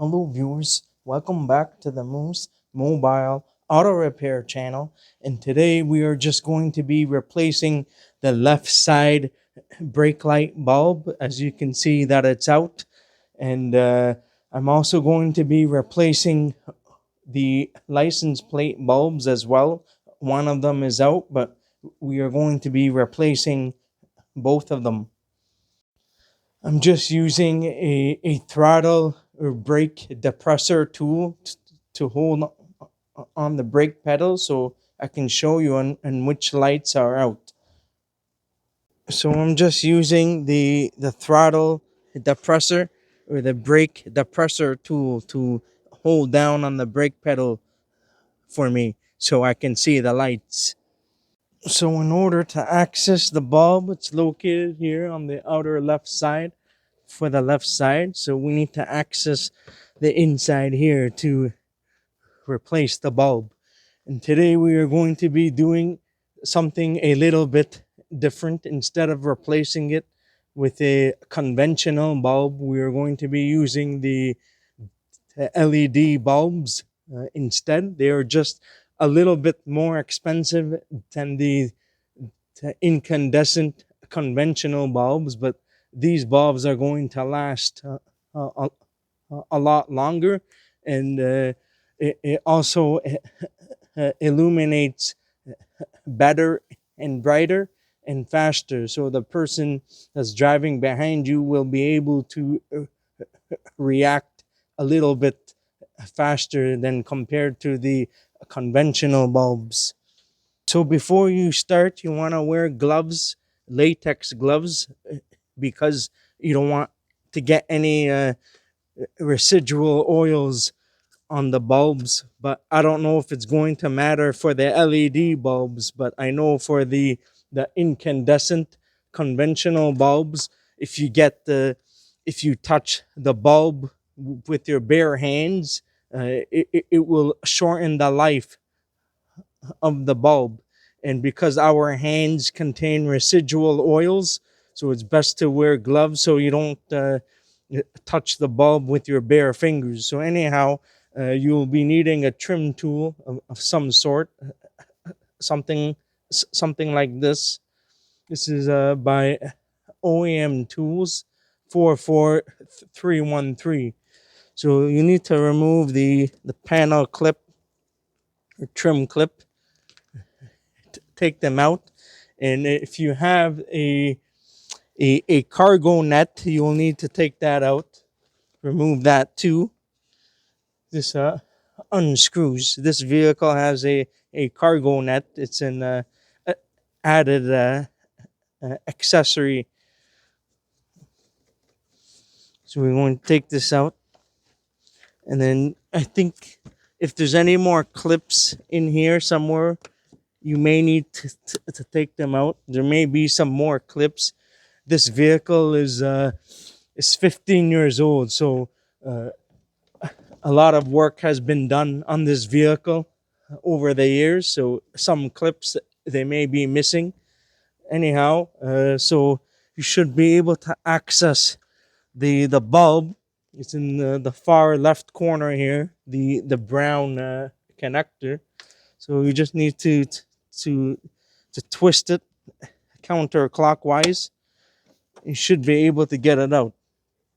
Hello, viewers. Welcome back to the Moose Mobile Auto Repair channel. And today we are just going to be replacing the left side brake light bulb. As you can see that it's out. And I'm also going to be replacing the license plate bulbs as well. One of them is out, but we are going to be replacing both of them. I'm just using a throttle or brake depressor tool to hold on the brake pedal so I can show you on which lights are out. So I'm just using the throttle depressor or the brake depressor tool to hold down on the brake pedal for me so I can see the lights. So in order to access the bulb, it's located here on the outer left side for the left side. So we need to access the inside here to replace the bulb. And today we are going to be doing something a little bit different. Instead of replacing it with a conventional bulb, we are going to be using the LED bulbs instead. They are just a little bit more expensive than the incandescent conventional bulbs, but these bulbs are going to last a lot longer, and it also illuminates better and brighter and faster, so the person that's driving behind you will be able to react a little bit faster than compared to the conventional bulbs. So before you start, you want to wear gloves, latex gloves, because you don't want to get any residual oils on the bulbs. But I don't know if it's going to matter for the LED bulbs, but I know for the incandescent conventional bulbs, if you touch the bulb with your bare hands, it will shorten the life of the bulb. And because our hands contain residual oils, so it's best to wear gloves so you don't touch the bulb with your bare fingers. So anyhow, you'll be needing a trim tool of some sort, something something like this. This is by OEM Tools 44313. So you need to remove the panel clip or trim clip, take them out, and if you have a cargo net, you'll need to take that out, remove that too. This unscrews. This vehicle has a cargo net. It's an added accessory. So we're going to take this out, and then I think if there's any more clips in here somewhere, you may need to take them out. There may be some more clips. This vehicle is 15 years old, so a lot of work has been done on this vehicle over the years. So some clips they may be missing. Anyhow, so you should be able to access the bulb. It's in the far left corner here, the brown connector. So you just need to twist it counterclockwise. You should be able to get it out.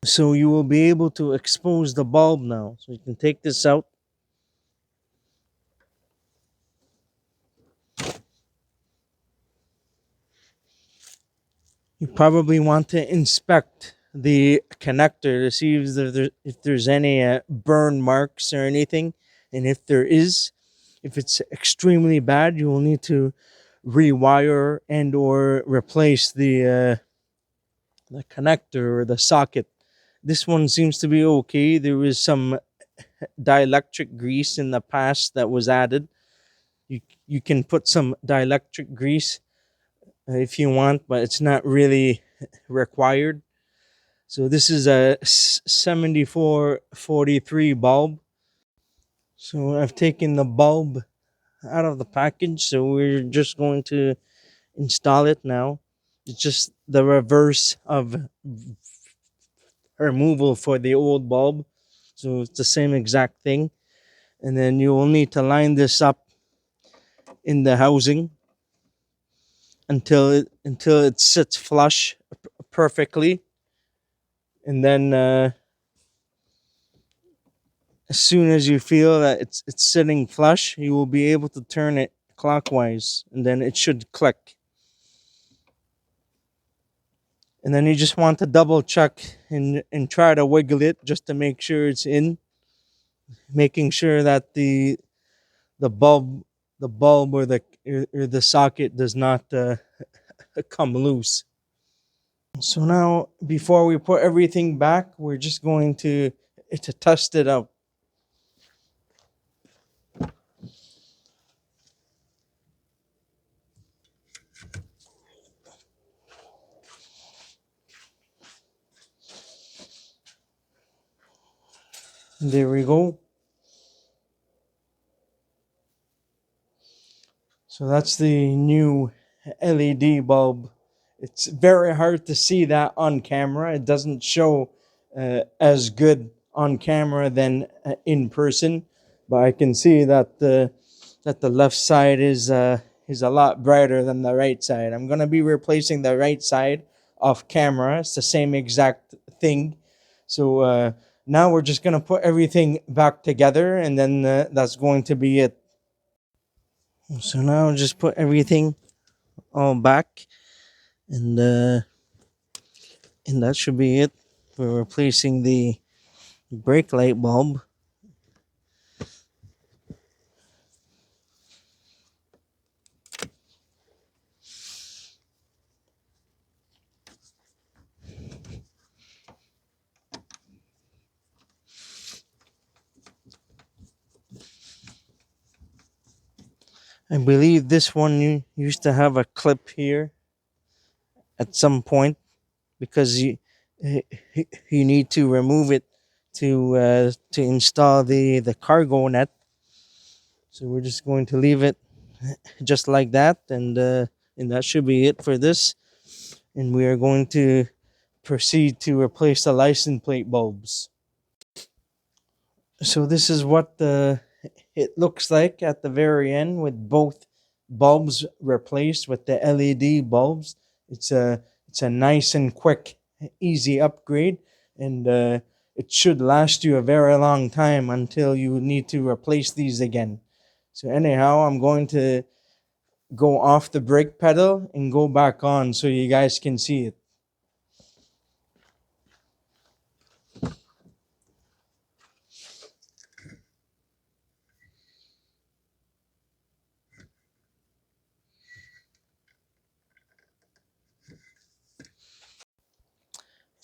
So you will be able to expose the bulb now. So you can take this out. You probably want to inspect the connector to see if there's any burn marks or anything. And if there is, if it's extremely bad, you will need to rewire and or replace the connector or the socket. This one seems to be okay. There was some dielectric grease in the past that was added. You can put some dielectric grease if you want, but it's not really required. So this is a 7443 bulb. So I've taken the bulb out of the package, so we're just going to install it now. It's just the reverse of removal for the old bulb. So it's the same exact thing. And then you will need to line this up in the housing until it sits flush perfectly. And then as soon as you feel that it's sitting flush, you will be able to turn it clockwise, and then it should click. And then you just want to double check and try to wiggle it just to make sure it's in, making sure that the bulb or the socket does not come loose. So now, before we put everything back, we're just going to test it out. There we go. So that's the new LED bulb. It's very hard to see that on camera. It doesn't show as good on camera than in person, but I can see that the left side is a lot brighter than the right side. I'm gonna be replacing the right side off camera. It's the same exact thing. So now we're just gonna put everything back together, and then that's going to be it. So now just put everything all back, and that should be it for replacing the brake light bulb. I believe this one used to have a clip here at some point, because you need to remove it to install the cargo net. So we're just going to leave it just like that, and that should be it for this. And we are going to proceed to replace the license plate bulbs. So this is what it looks like at the very end, with both bulbs replaced with the LED bulbs. It's a nice and quick, easy upgrade, and it should last you a very long time until you need to replace these again. So anyhow, I'm going to go off the brake pedal and go back on so you guys can see it.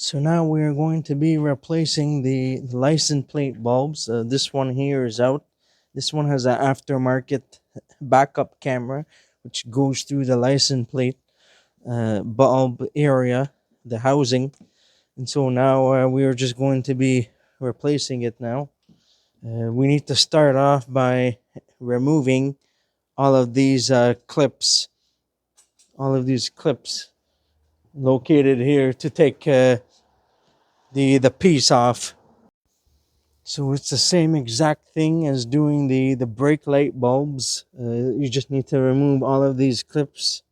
So now we are going to be replacing the license plate bulbs. This one here is out. This one has an aftermarket backup camera, which goes through the license plate bulb area, the housing. And so now we are just going to be replacing it now. We need to start off by removing all of these clips, located here to take the piece off. So it's the same exact thing as doing the brake light bulbs. You just need to remove all of these clips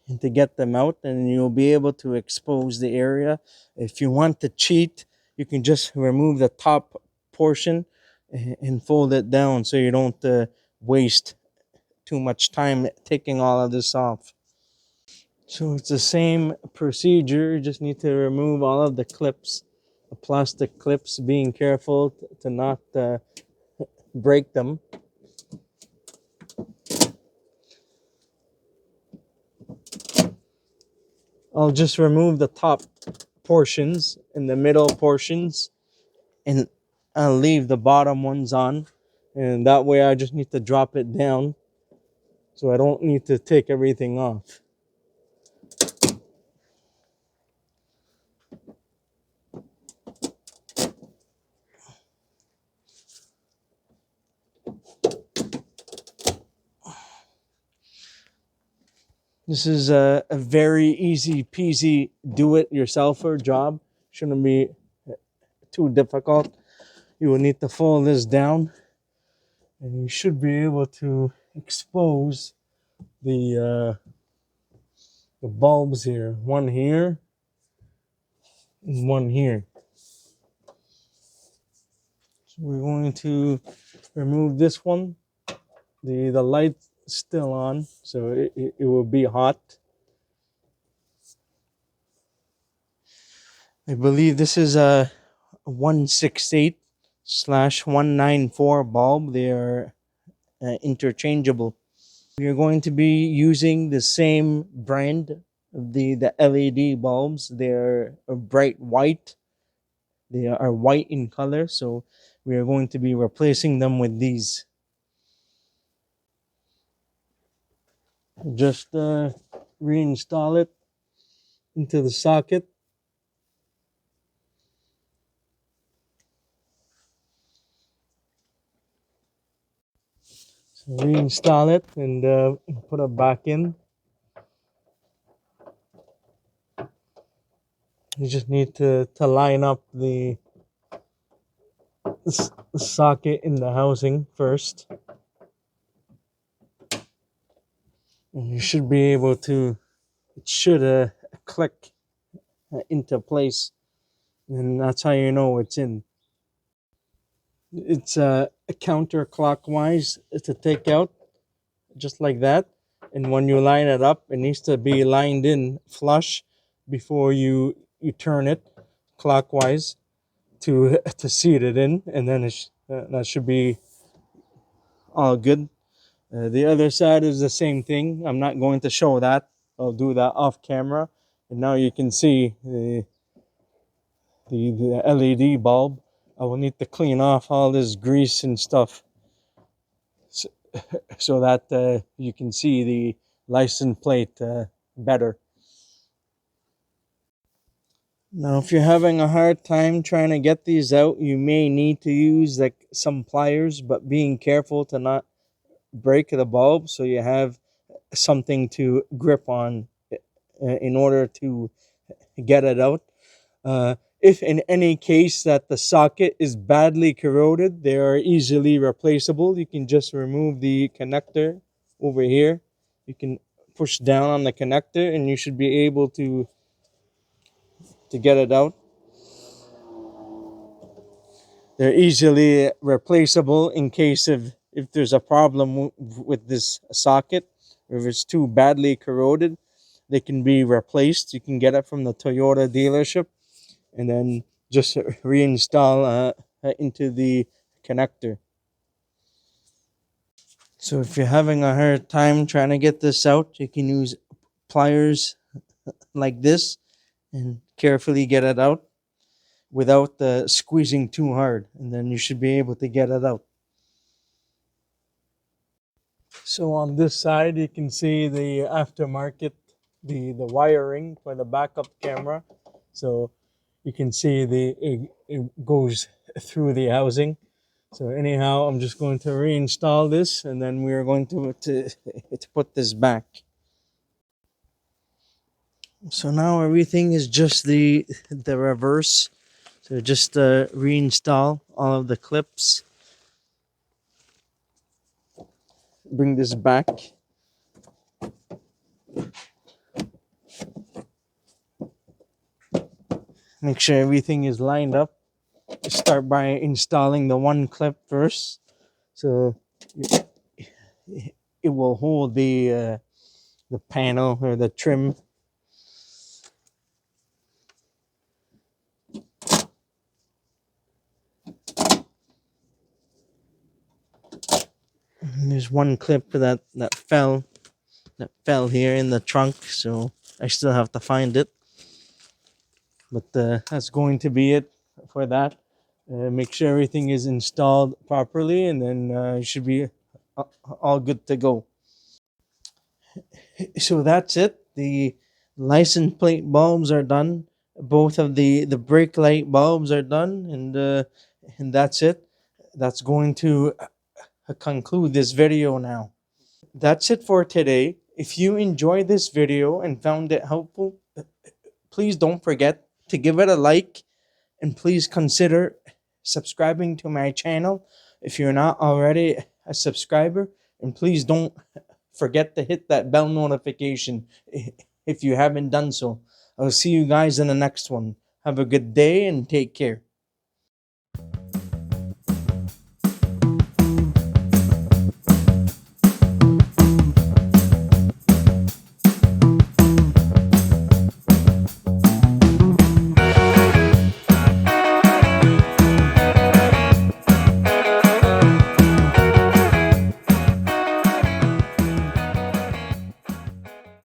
and to get them out, and you'll be able to expose the area. If you want to cheat, you can just remove the top portion and fold it down so you don't waste too much time taking all of this off. So it's the same procedure. You just need to remove all of the clips, the plastic clips, being careful to not break them. I'll just remove the top portions and the middle portions, and I'll leave the bottom ones on. And that way I just need to drop it down, so I don't need to take everything off. This is a very easy peasy do-it-yourselfer job. Shouldn't be too difficult. You will need to fold this down, and you should be able to expose the bulbs here. One here and one here. So we're going to remove this one. The light's still on, so it will be hot. I believe this is a 168/194 bulb. They are interchangeable. We are going to be using the same brand of the LED bulbs. They're a bright white. They are white in color, so we are going to be replacing them with these. Just reinstall it into the socket. So reinstall it and put it back in. You just need to line up the socket in the housing first. And you should be able to, it should click into place. And that's how you know it's in. It's counterclockwise to take out, just like that. And when you line it up, it needs to be lined in flush before you turn it clockwise to seat it in, and then that should be all good. The other side is the same thing. I'm not going to show that. I'll do that off camera. And now you can see the LED bulb. I will need to clean off all this grease and stuff so that you can see the license plate better. Now, if you're having a hard time trying to get these out, you may need to use like some pliers, but being careful to not break the bulb so you have something to grip on in order to get it out. If in any case that the socket is badly corroded, they are easily replaceable. You can just remove the connector over here. You can push down on the connector and you should be able to get it out. They're easily replaceable in case of if there's a problem with this socket, or if it's too badly corroded, they can be replaced. You can get it from the Toyota dealership and then just reinstall into the connector. So if you're having a hard time trying to get this out, you can use pliers like this and carefully get it out without squeezing too hard, and then you should be able to get it out. So on this side, you can see the aftermarket, the wiring for the backup camera. So you can see it goes through the housing. So anyhow, I'm just going to reinstall this, and then we are going to put this back. So now everything is just the reverse. So just reinstall all of the clips. Bring this back. Make sure everything is lined up. Start by installing the one clip first, so it will hold the panel or the trim. And there's one clip that fell here in the trunk, so I still have to find it. But that's going to be it for that. Make sure everything is installed properly, and then you should be all good to go. So that's it. The license plate bulbs are done. Both of the brake light bulbs are done, and that's it. That's going to conclude this video now. That's it for today. If you enjoyed this video and found it helpful, please don't forget to give it a like And please consider subscribing to my channel if you're not already a subscriber. And please don't forget to hit that bell notification if you haven't done so. I'll see you guys in the next one. Have a good day and take care.